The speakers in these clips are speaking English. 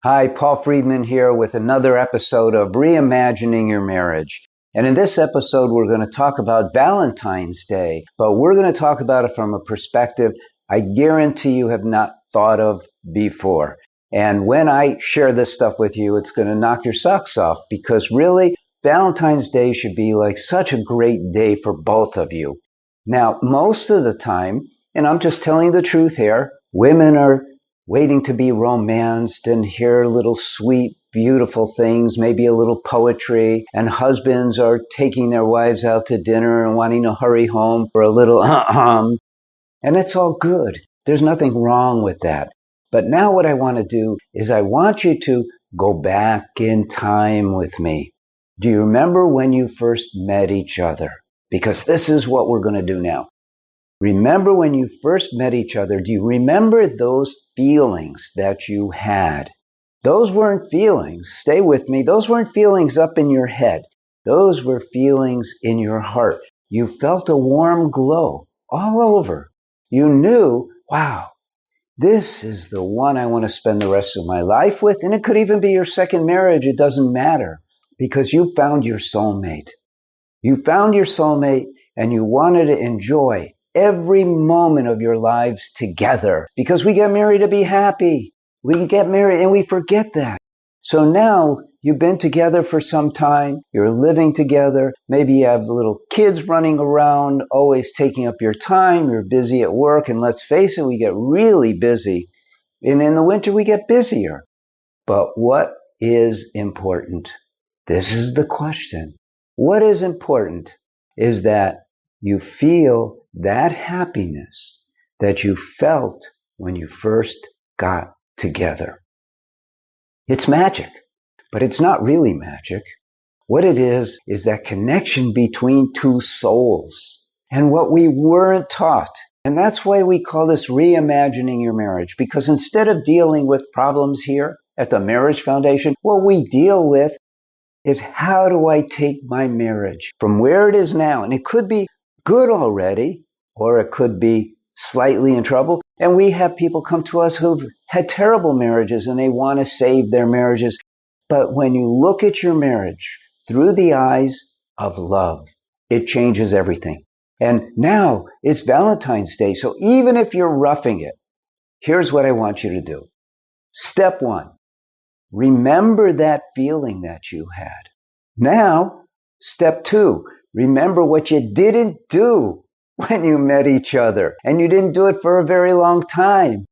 Hi, Paul Friedman here with another episode of Reimagining Your Marriage. And in this episode, we're going to talk about Valentine's Day, but we're going to talk about it from a perspective I guarantee you have not thought of before. And when I share this stuff with you, it's going to knock your socks off because really, Valentine's Day should be like such a great day for both of you. Now, most of the time, and I'm just telling you the truth here, women are waiting to be romanced and hear little sweet, beautiful things, maybe a little poetry, and husbands are taking their wives out to dinner and wanting to hurry home for a little and it's all good. There's nothing wrong with that. But now what I want to do is I want you to go back in time with me. Do you remember when you first met each other? Because this is what we're going to do now. Remember when you first met each other, do you remember those feelings that you had? Those weren't feelings, stay with me, those weren't feelings up in your head. Those were feelings in your heart. You felt a warm glow all over. You knew, wow, this is the one I want to spend the rest of my life with. And it could even be your second marriage, it doesn't matter, because you found your soulmate. You found your soulmate and you wanted to enjoy every moment of your lives together because we get married to be happy. We get married and we forget that. So now you've been together for some time. You're living together. Maybe you have little kids running around, always taking up your time. You're busy at work. And let's face it, we get really busy. And in the winter, we get busier. But what is important? This is the question. What is important is that you feel that happiness that you felt when you first got together. It's magic, but it's not really magic. What it is that connection between two souls and what we weren't taught. And that's why we call this reimagining your marriage, because instead of dealing with problems here at the Marriage Foundation, what we deal with is how do I take my marriage from where it is now? And it could be good already, or it could be slightly in trouble. And we have people come to us who've had terrible marriages and they want to save their marriages. But when you look at your marriage through the eyes of love, it changes everything. And now it's Valentine's Day. So even if you're roughing it, here's what I want you to do. Step one. Remember that feeling that you had. Now, step two, remember what you didn't do when you met each other. And you didn't do it for a very long time.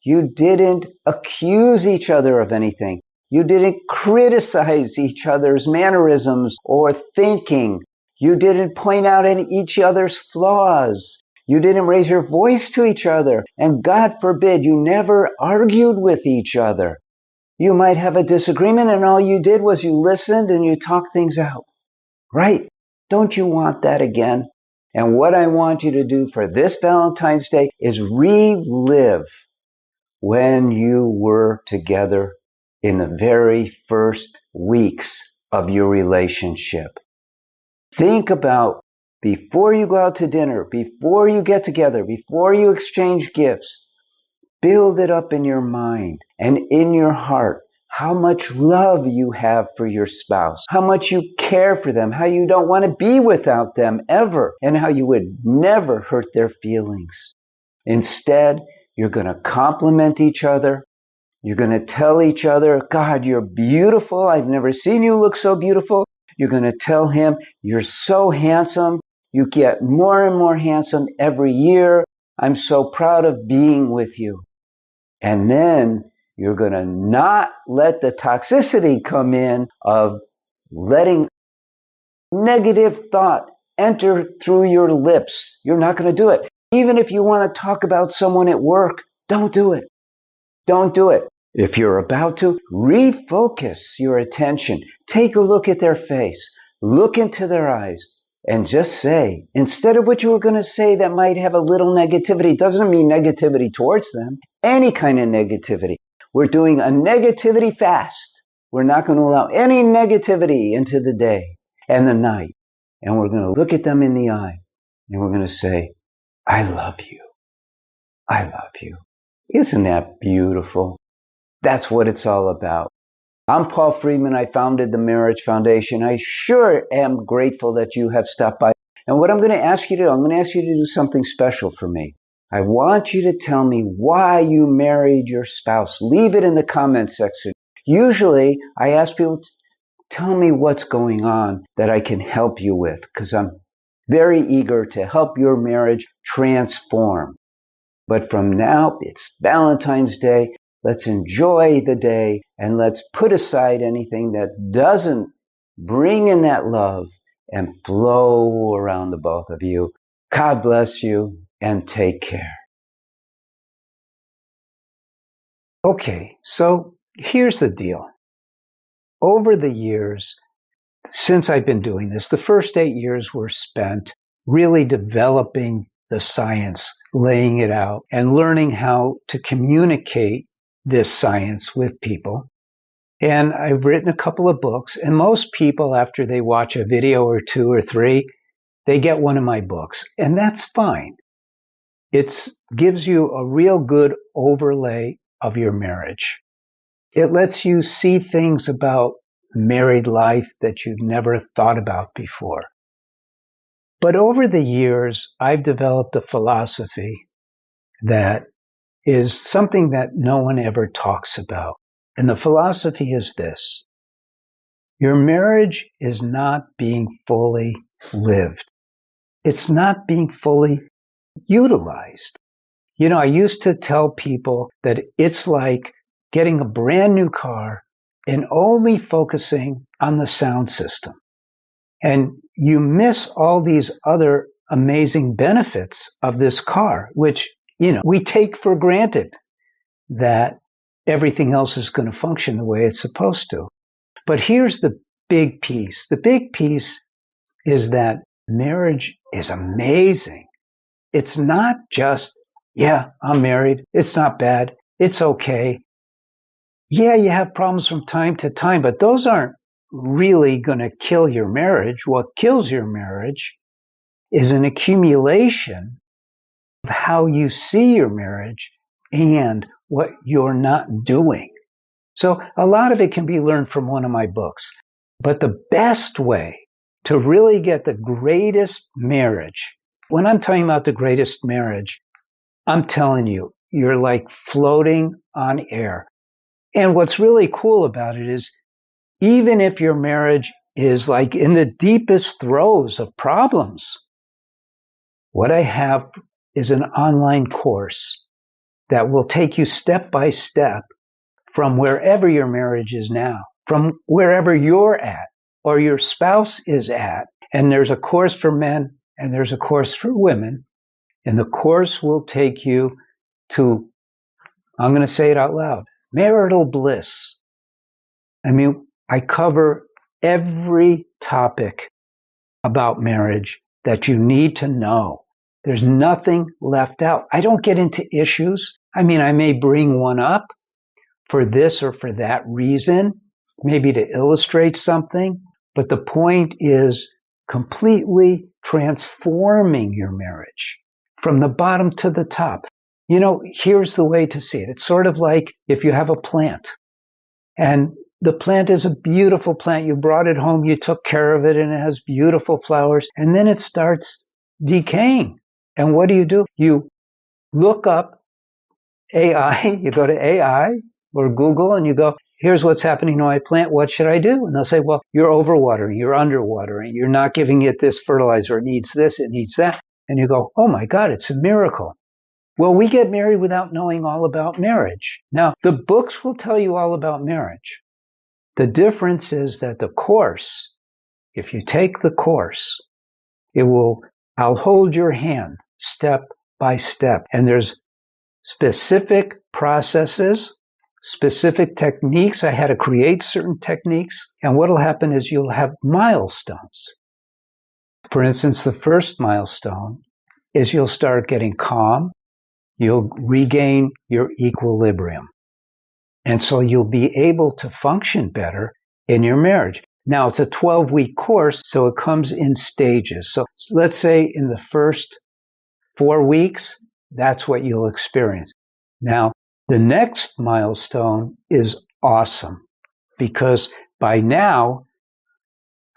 You didn't accuse each other of anything. You didn't criticize each other's mannerisms or thinking. You didn't point out each other's flaws. You didn't raise your voice to each other. And God forbid, you never argued with each other. You might have a disagreement and all you did was you listened and you talked things out. Right? Don't you want that again? And what I want you to do for this Valentine's Day is relive when you were together in the very first weeks of your relationship. Think about before you go out to dinner, before you get together, before you exchange gifts. Build it up in your mind and in your heart how much love you have for your spouse, how much you care for them, how you don't want to be without them ever, and how you would never hurt their feelings. Instead, you're going to compliment each other. You're going to tell each other, God, you're beautiful. I've never seen you look so beautiful. You're going to tell him, you're so handsome. You get more and more handsome every year. I'm so proud of being with you. And then you're going to not let the toxicity come in of letting negative thought enter through your lips. You're not going to do it. Even if you want to talk about someone at work, don't do it. Don't do it. If you're about to, refocus your attention. Take a look at their face. Look into their eyes. And just say, instead of what you were going to say that might have a little negativity, doesn't mean negativity towards them, any kind of negativity. We're doing a negativity fast. We're not going to allow any negativity into the day and the night. And we're going to look at them in the eye and we're going to say, I love you. I love you. Isn't that beautiful? That's what it's all about. I'm Paul Friedman. I founded the Marriage Foundation. I sure am grateful that you have stopped by. And what I'm going to ask you to do, I'm going to ask you to do something special for me. I want you to tell me why you married your spouse. Leave it in the comments section. Usually, I ask people to tell me what's going on that I can help you with, because I'm very eager to help your marriage transform. But from now, it's Valentine's Day. Let's enjoy the day and let's put aside anything that doesn't bring in that love and flow around the both of you. God bless you and take care. Okay, so here's the deal. Over the years, since I've been doing this, the first 8 years were spent really developing the science, laying it out, and learning how to communicate this science with people. And I've written a couple of books, and most people, after they watch a video or 2 or 3, they get one of my books, and that's fine. It gives you a real good overlay of your marriage. It lets you see things about married life that you've never thought about before. But over the years, I've developed a philosophy that is something that no one ever talks about. And the philosophy is this: your marriage is not being fully lived. It's not being fully utilized. You know, I used to tell people that it's like getting a brand new car and only focusing on the sound system. And you miss all these other amazing benefits of this car, which, we take for granted that everything else is going to function the way it's supposed to. But here's the big piece. The big piece is that marriage is amazing. It's not just, yeah, I'm married. It's not bad. It's okay. Yeah, you have problems from time to time, but those aren't really going to kill your marriage. What kills your marriage is an accumulation of how you see your marriage and what you're not doing. So a lot of it can be learned from one of my books. But the best way to really get the greatest marriage, when I'm talking about the greatest marriage, I'm telling you, you're like floating on air. And what's really cool about it is, even if your marriage is like in the deepest throes of problems, what I have is an online course that will take you step by step from wherever your marriage is now, from wherever you're at or your spouse is at. And there's a course for men and there's a course for women. And the course will take you to, I'm going to say it out loud, marital bliss. I mean, I cover every topic about marriage that you need to know. There's nothing left out. I don't get into issues. I mean, I may bring one up for this or for that reason, maybe to illustrate something, but the point is completely transforming your marriage from the bottom to the top. Here's the way to see it. It's sort of like if you have a plant, and the plant is a beautiful plant. You brought it home, you took care of it, and it has beautiful flowers, and then it starts decaying. And what do? You look up AI, you go to AI or Google and you go, here's what's happening to my plant. What should I do? And they'll say, well, you're overwatering, you're underwatering, you're not giving it this fertilizer. It needs this, it needs that. And you go, oh my God, it's a miracle. Well, we get married without knowing all about marriage. Now, the books will tell you all about marriage. The difference is that the course, if you take the course, I'll hold your hand step by step. And there's specific processes, specific techniques. I had to create certain techniques. And what will happen is you'll have milestones. For instance, the first milestone is you'll start getting calm. You'll regain your equilibrium. And so you'll be able to function better in your marriage. Now, it's a 12-week course, so it comes in stages. So let's say in the first 4 weeks, that's what you'll experience. Now, The next milestone is awesome because by now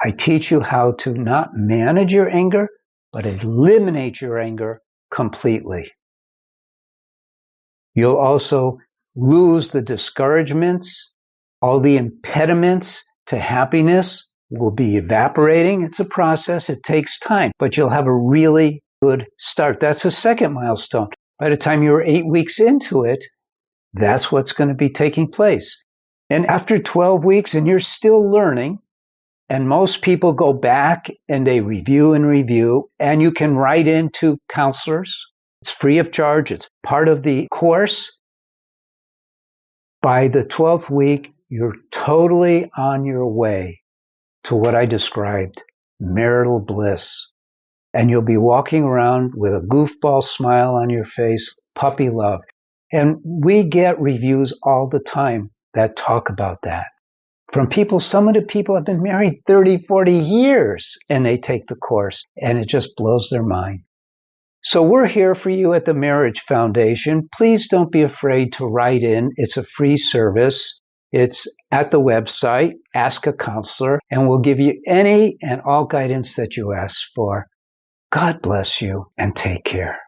I teach you how to not manage your anger, but eliminate your anger completely. You'll also lose the discouragements. All the impediments to happiness will be evaporating. It's a process. It takes time, but you'll have a really good start. That's the second milestone. By the time you're 8 weeks into it, that's what's going to be taking place. And after 12 weeks, and you're still learning, and most people go back and they review, and you can write into counselors. It's free of charge. It's part of the course. By the 12th week, you're totally on your way to what I described, marital bliss. And you'll be walking around with a goofball smile on your face, puppy love. And we get reviews all the time that talk about that. From people, some of the people have been married 30, 40 years and they take the course and it just blows their mind. So we're here for you at the Marriage Foundation. Please don't be afraid to write in. It's a free service. It's at the website, Ask a Counselor, and we'll give you any and all guidance that you ask for. God bless you and take care.